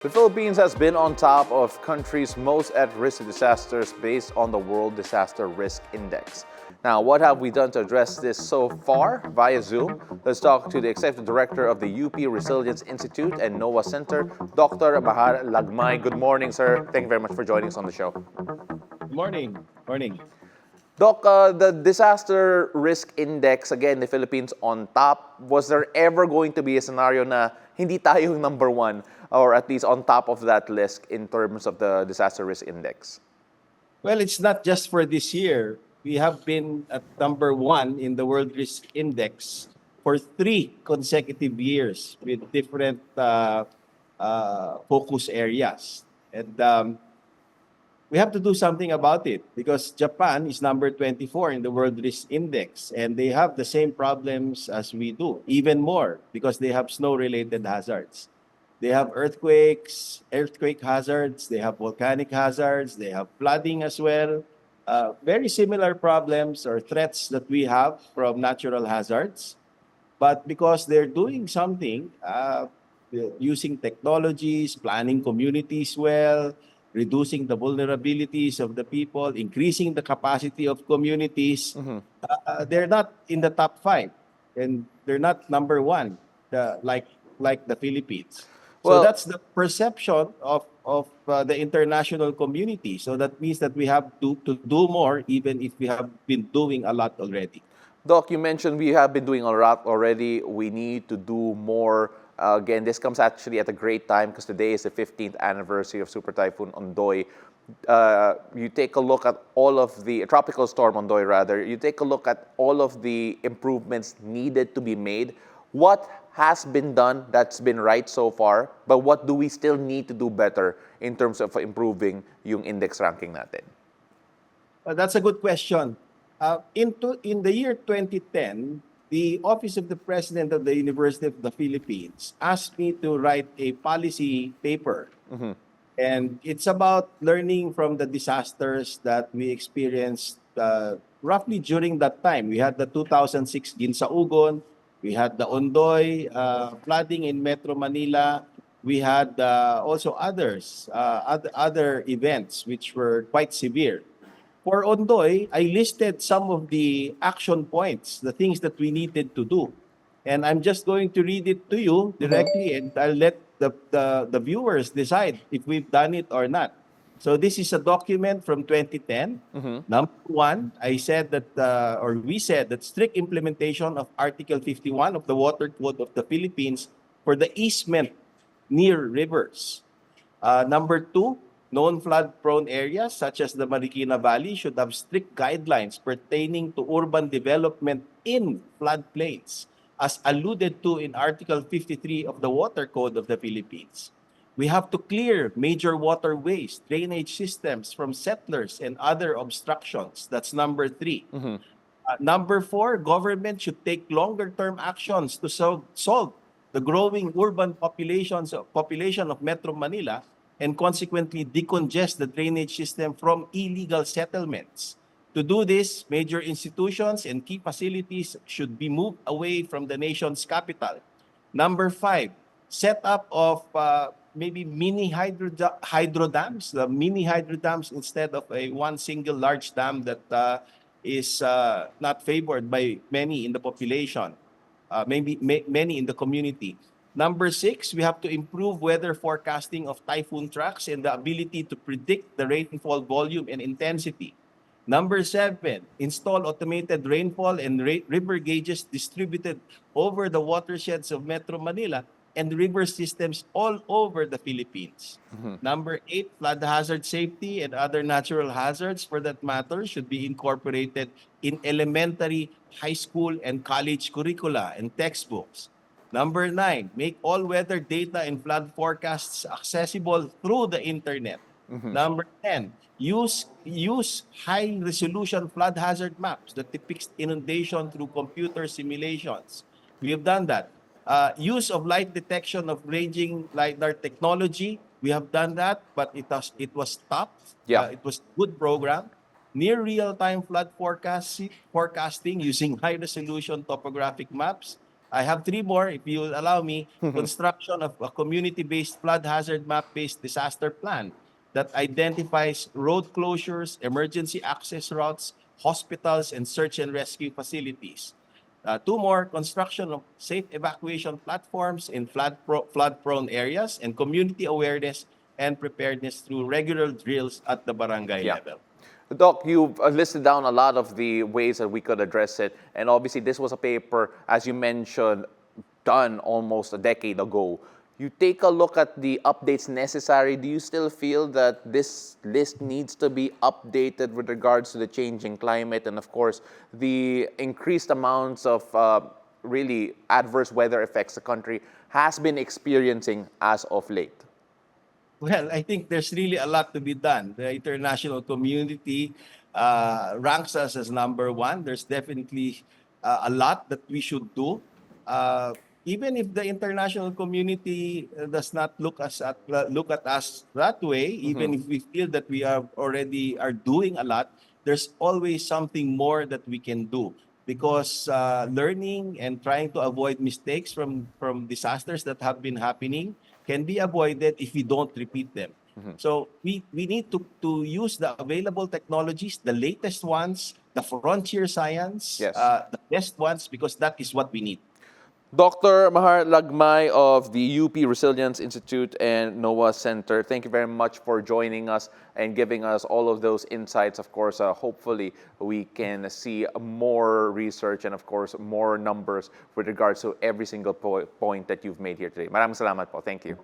The Philippines has been on top of countries most at risk of disasters based on the World Disaster Risk Index. Now, what have we done to address this so far via Zoom? Let's talk to the Executive Director of the UP Resilience Institute and NOAA Center, Dr. Mahar Lagmay. Good morning, sir. Thank you very much for joining us on the show. Good morning. Morning. Doc, the Disaster Risk Index, again, the Philippines on top. Was there ever going to be a scenario na hindi tayo yung number one or at least on top of that list in terms of the Disaster Risk Index? Well, it's not just for this year. We have been at number one in the World Risk Index for 3 consecutive years with different focus areas. And we have to do something about it because Japan is number 24 in the World Risk Index and they have the same problems as we do, even more because they have snow-related hazards. They have earthquake hazards, they have volcanic hazards, they have flooding as well. Very similar problems or threats that we have from natural hazards. But because they're doing something, using technologies, planning communities well, reducing the vulnerabilities of the people, increasing the capacity of communities, they're not in the top 5. And they're not number one, like the Philippines. So Well, that's the perception of the international community. So that means that we have to do more, even if we have been doing a lot already. Doc, you mentioned we have been doing a lot already. We need to do more. Again, this comes actually at a great time because today is the 15th anniversary of Super Typhoon Ondoy. You take a look at all of the tropical storm Ondoy, rather. You take a look at all of the improvements needed to be made. What has been done that's been right so far, but what do we still need to do better in terms of improving yung index ranking natin? That's a good question. In the year 2010, the Office of the President of the University of the Philippines asked me to write a policy paper. And it's about learning from the disasters that we experienced roughly during that time. We had the 2006 Ginsaogon, we had the Ondoy flooding in Metro Manila. We had also other events which were quite severe. For Ondoy, I listed some of the action points, the things that we needed to do. And I'm just going to read it to you directly, and I'll let the viewers decide if we've done it or not. So this is a document from 2010. Number one, I said that, or we said that strict implementation of Article 51 of the Water Code of the Philippines for the easement near rivers. Number two, known flood-prone areas such as the Marikina Valley should have strict guidelines pertaining to urban development in floodplains, as alluded to in Article 53 of the Water Code of the Philippines. We have to clear major waterways, drainage systems from settlers and other obstructions. That's number three. Number four, government should take longer-term actions to solve the growing urban population of Metro Manila and consequently decongest the drainage system from illegal settlements. To do this, major institutions and key facilities should be moved away from the nation's capital. Number five, set up of maybe mini hydro dams, the mini hydro dams instead of one single large dam that is not favored by many in the population, many in the community. Number six, we have to improve weather forecasting of typhoon tracks and the ability to predict the rainfall volume and intensity. Number seven, install automated rainfall and river gauges distributed over the watersheds of Metro Manila and river systems all over the Philippines. Number eight, flood hazard safety and other natural hazards, for that matter, should be incorporated in elementary, high school, and college curricula and textbooks. Number nine, make all-weather data and flood forecasts accessible through the internet. Number 10, use high-resolution flood hazard maps that depicts inundation through computer simulations. We have done that. Use of light detection of ranging LiDAR technology. We have done that, but it was stopped. Yeah. It was a good program. Near real-time flood forecasting using high-resolution topographic maps. I have three more, if you will allow me. Construction of a community-based flood hazard map-based disaster plan that identifies road closures, emergency access routes, hospitals, and search and rescue facilities. Two more, construction of safe evacuation platforms in flood-prone areas, and community awareness and preparedness through regular drills at the barangay Yeah. level. Doc, you've listed down a lot of the ways that we could address it. And obviously, this was a paper, as you mentioned, done almost a decade ago. You take a look at the updates necessary. Do you still feel that this list needs to be updated with regards to the changing climate and, of course, the increased amounts of really adverse weather effects the country has been experiencing as of late? Well, I think there's really a lot to be done. The international community ranks us as number one. There's definitely a lot that we should do. Even if the international community does not look at us that way, even if we feel that we are doing a lot, there's always something more that we can do. Because learning and trying to avoid mistakes from disasters that have been happening can be avoided if we don't repeat them. So we need to use the available technologies, the latest ones, the frontier science, Yes. the best ones, because that is what we need. Dr. Mahar Lagmay of the UP Resilience Institute and NOAA Center, thank you very much for joining us and giving us all of those insights. Of course, hopefully we can see more research and, of course, more numbers with regards to every single point that you've made here today. Maraming salamat po. Thank you.